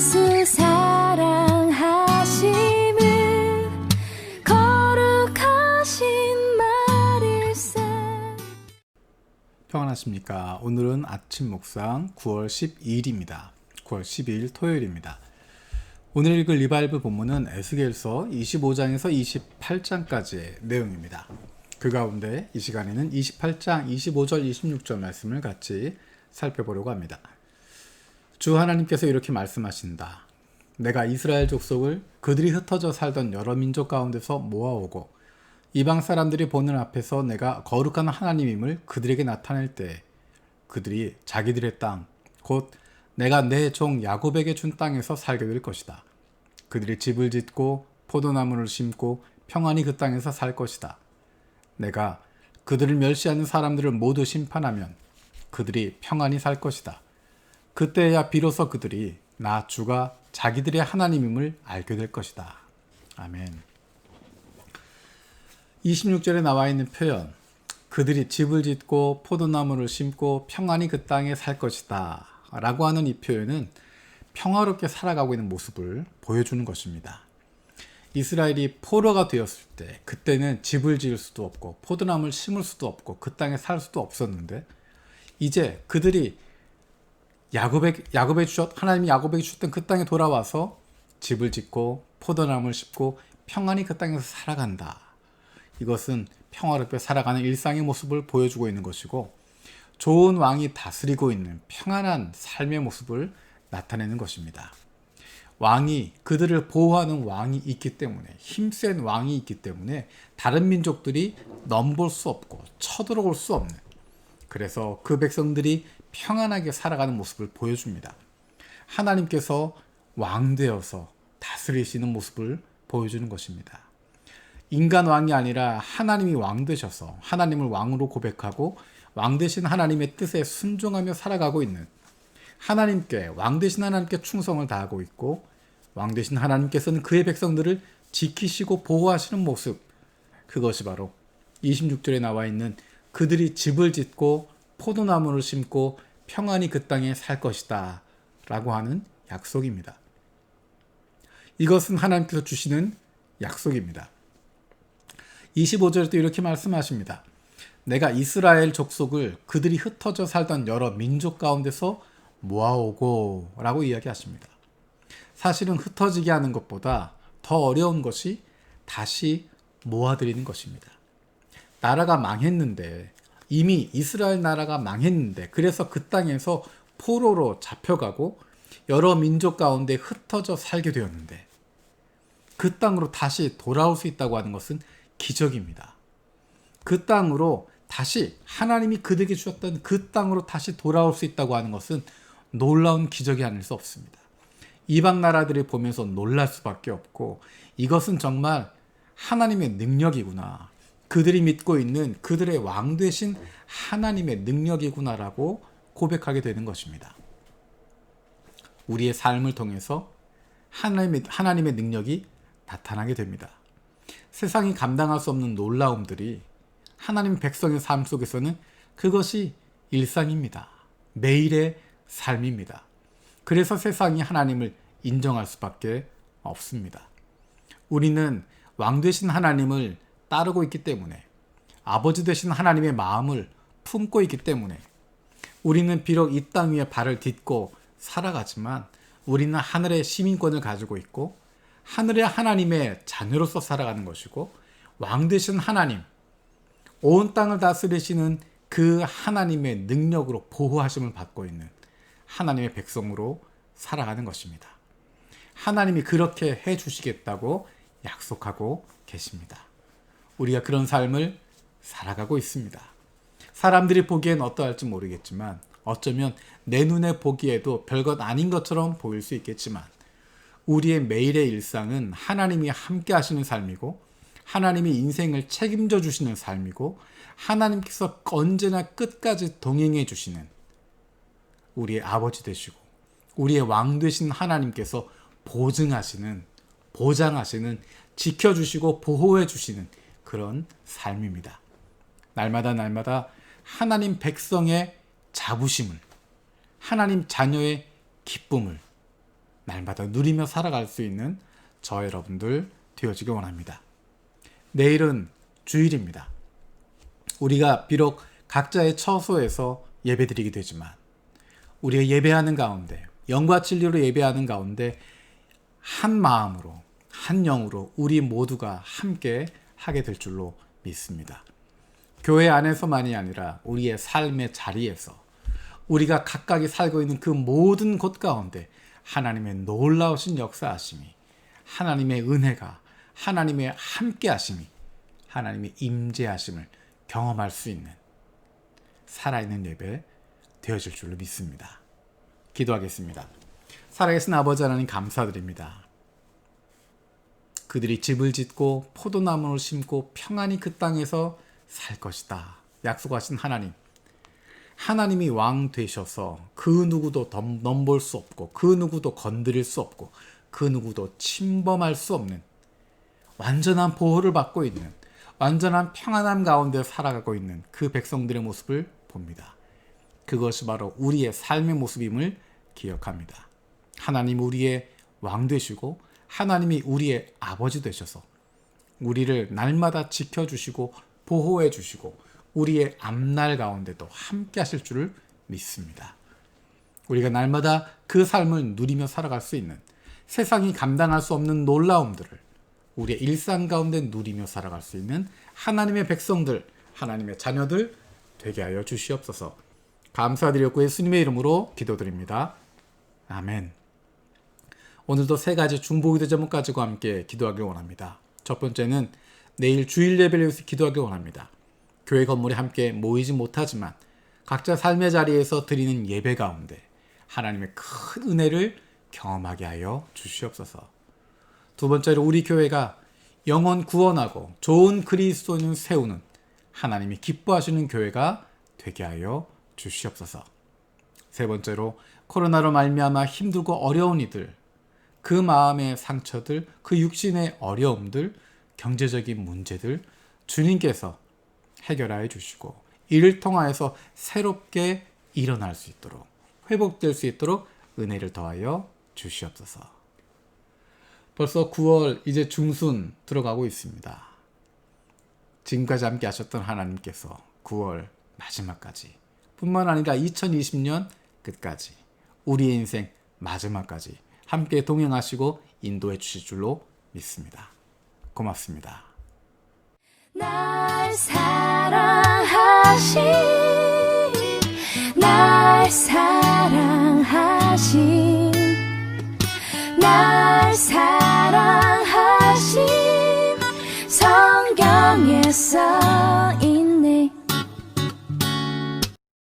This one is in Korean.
예수 사랑하심은 거룩하신 말일세. 평안하십니까? 오늘은 아침 묵상 9월 12일입니다. 9월 12일 토요일입니다. 오늘 읽을 리바이브 본문은 에스겔서 25장에서 28장까지의 내용입니다. 그 가운데 이 시간에는 28장 25절 26절 말씀을 같이 살펴보려고 합니다. 주 하나님께서 이렇게 말씀하신다. 내가 이스라엘 족속을 그들이 흩어져 살던 여러 민족 가운데서 모아오고 이방 사람들이 보는 앞에서 내가 거룩한 하나님임을 그들에게 나타낼 때 그들이 자기들의 땅, 곧 내가 내 종 야곱에게 준 땅에서 살게 될 것이다. 그들이 집을 짓고 포도나무를 심고 평안히 그 땅에서 살 것이다. 내가 그들을 멸시하는 사람들을 모두 심판하면 그들이 평안히 살 것이다. 그때야 비로소 그들이 나 주가 자기들의 하나님임을 알게 될 것이다. 아멘. 26절에 나와 있는 표현, 그들이 집을 짓고 포도나무를 심고 평안히 그 땅에 살 것이다 라고 하는 이 표현은 평화롭게 살아가고 있는 모습을 보여주는 것입니다. 이스라엘이 포로가 되었을 때 그때는 집을 지을 수도 없고 포도나무를 심을 수도 없고 그 땅에 살 수도 없었는데 이제 그들이 하나님이 야곱에게 주셨던 그 땅에 돌아와서 집을 짓고 포도나무를 심고 평안히 그 땅에서 살아간다. 이것은 평화롭게 살아가는 일상의 모습을 보여주고 있는 것이고 좋은 왕이 다스리고 있는 평안한 삶의 모습을 나타내는 것입니다. 왕이 그들을 보호하는 왕이 있기 때문에 힘센 왕이 있기 때문에 다른 민족들이 넘볼 수 없고 쳐들어올 수 없는, 그래서 그 백성들이 평안하게 살아가는 모습을 보여줍니다. 하나님께서 왕 되어서 다스리시는 모습을 보여주는 것입니다. 인간 왕이 아니라 하나님이 왕 되셔서 하나님을 왕으로 고백하고 왕 되신 하나님의 뜻에 순종하며 살아가고 있는, 왕 되신 하나님께 충성을 다하고 있고 왕 되신 하나님께서는 그의 백성들을 지키시고 보호하시는 모습, 그것이 바로 26절에 나와 있는 그들이 집을 짓고 포도나무를 심고 평안히 그 땅에 살 것이다 라고 하는 약속입니다. 이것은 하나님께서 주시는 약속입니다. 25절에도 이렇게 말씀하십니다. 내가 이스라엘 족속을 그들이 흩어져 살던 여러 민족 가운데서 모아오고 라고 이야기하십니다. 사실은 흩어지게 하는 것보다 더 어려운 것이 다시 모아들이는 것입니다. 나라가 망했는데, 이미 이스라엘 나라가 망했는데, 그래서 그 땅에서 포로로 잡혀가고 여러 민족 가운데 흩어져 살게 되었는데 그 땅으로 다시 돌아올 수 있다고 하는 것은 기적입니다. 그 땅으로 다시 하나님이 그들에게 주셨던 그 땅으로 다시 돌아올 수 있다고 하는 것은 놀라운 기적이 아닐 수 없습니다. 이방 나라들이 보면서 놀랄 수밖에 없고 이것은 정말 하나님의 능력이구나, 그들이 믿고 있는 그들의 왕 되신 하나님의 능력이구나라고 고백하게 되는 것입니다. 우리의 삶을 통해서 하나님의 능력이 나타나게 됩니다. 세상이 감당할 수 없는 놀라움들이 하나님 백성의 삶 속에서는 그것이 일상입니다. 매일의 삶입니다. 그래서 세상이 하나님을 인정할 수밖에 없습니다. 우리는 왕 되신 하나님을 따르고 있기 때문에, 아버지 되신 하나님의 마음을 품고 있기 때문에 우리는 비록 이 땅 위에 발을 딛고 살아가지만 우리는 하늘의 시민권을 가지고 있고 하늘의 하나님의 자녀로서 살아가는 것이고 왕 되신 하나님, 온 땅을 다스리시는 그 하나님의 능력으로 보호하심을 받고 있는 하나님의 백성으로 살아가는 것입니다. 하나님이 그렇게 해주시겠다고 약속하고 계십니다. 우리가 그런 삶을 살아가고 있습니다. 사람들이 보기엔 어떠할지 모르겠지만 어쩌면 내 눈에 보기에도 별것 아닌 것처럼 보일 수 있겠지만 우리의 매일의 일상은 하나님이 함께 하시는 삶이고 하나님이 인생을 책임져 주시는 삶이고 하나님께서 언제나 끝까지 동행해 주시는 우리의 아버지 되시고 우리의 왕 되신 하나님께서 보장하시는, 지켜주시고 보호해 주시는 그런 삶입니다. 날마다 하나님 백성의 자부심을, 하나님 자녀의 기쁨을 날마다 누리며 살아갈 수 있는 저 여러분들 되어지기 원합니다. 내일은 주일입니다. 우리가 비록 각자의 처소에서 예배드리게 되지만 우리가 예배하는 가운데, 영과 진리로 예배하는 가운데 한 마음으로, 한 영으로 우리 모두가 함께 하게 될 줄로 믿습니다. 교회 안에서만이 아니라 우리의 삶의 자리에서 우리가 각각이 살고 있는 그 모든 곳 가운데 하나님의 놀라우신 역사하심이, 하나님의 은혜가, 하나님의 함께하심이, 하나님의 임재하심을 경험할 수 있는 살아있는 예배 되어질 줄로 믿습니다. 기도하겠습니다. 살아계신 아버지 하나님 감사드립니다. 그들이 집을 짓고 포도나무를 심고 평안히 그 땅에서 살 것이다 약속하신 하나님, 하나님이 왕 되셔서 그 누구도 넘볼 수 없고 그 누구도 건드릴 수 없고 그 누구도 침범할 수 없는 완전한 보호를 받고 있는, 완전한 평안함 가운데 살아가고 있는 그 백성들의 모습을 봅니다. 그것이 바로 우리의 삶의 모습임을 기억합니다. 하나님 우리의 왕 되시고 하나님이 우리의 아버지 되셔서 우리를 날마다 지켜주시고 보호해 주시고 우리의 앞날 가운데도 함께 하실 줄을 믿습니다. 우리가 날마다 그 삶을 누리며 살아갈 수 있는, 세상이 감당할 수 없는 놀라움들을 우리의 일상 가운데 누리며 살아갈 수 있는 하나님의 백성들, 하나님의 자녀들 되게 하여 주시옵소서. 감사드렸고 예수님의 이름으로 기도드립니다. 아멘. 오늘도 세 가지 중보기도 제목 가지고 함께 기도하길 원합니다. 첫 번째는 내일 주일 예배를 위해서 기도하길 원합니다. 교회 건물에 함께 모이지 못하지만 각자 삶의 자리에서 드리는 예배 가운데 하나님의 큰 은혜를 경험하게 하여 주시옵소서. 두 번째로 우리 교회가 영혼 구원하고 좋은 그리스도인을 세우는 하나님이 기뻐하시는 교회가 되게 하여 주시옵소서. 세 번째로 코로나로 말미암아 힘들고 어려운 이들, 그 마음의 상처들, 그 육신의 어려움들, 경제적인 문제들 주님께서 해결하여 주시고 이를 통하여서 새롭게 일어날 수 있도록, 회복될 수 있도록 은혜를 더하여 주시옵소서. 벌써 9월 이제 중순 들어가고 있습니다. 지금까지 함께 하셨던 하나님께서 9월 마지막까지 뿐만 아니라 2020년 끝까지 우리의 인생 마지막까지 함께 동행하시고 인도해 주실 줄로 믿습니다. 고맙습니다. 날 사랑하신 날 사랑하신 날 사랑하신 성경에 써있는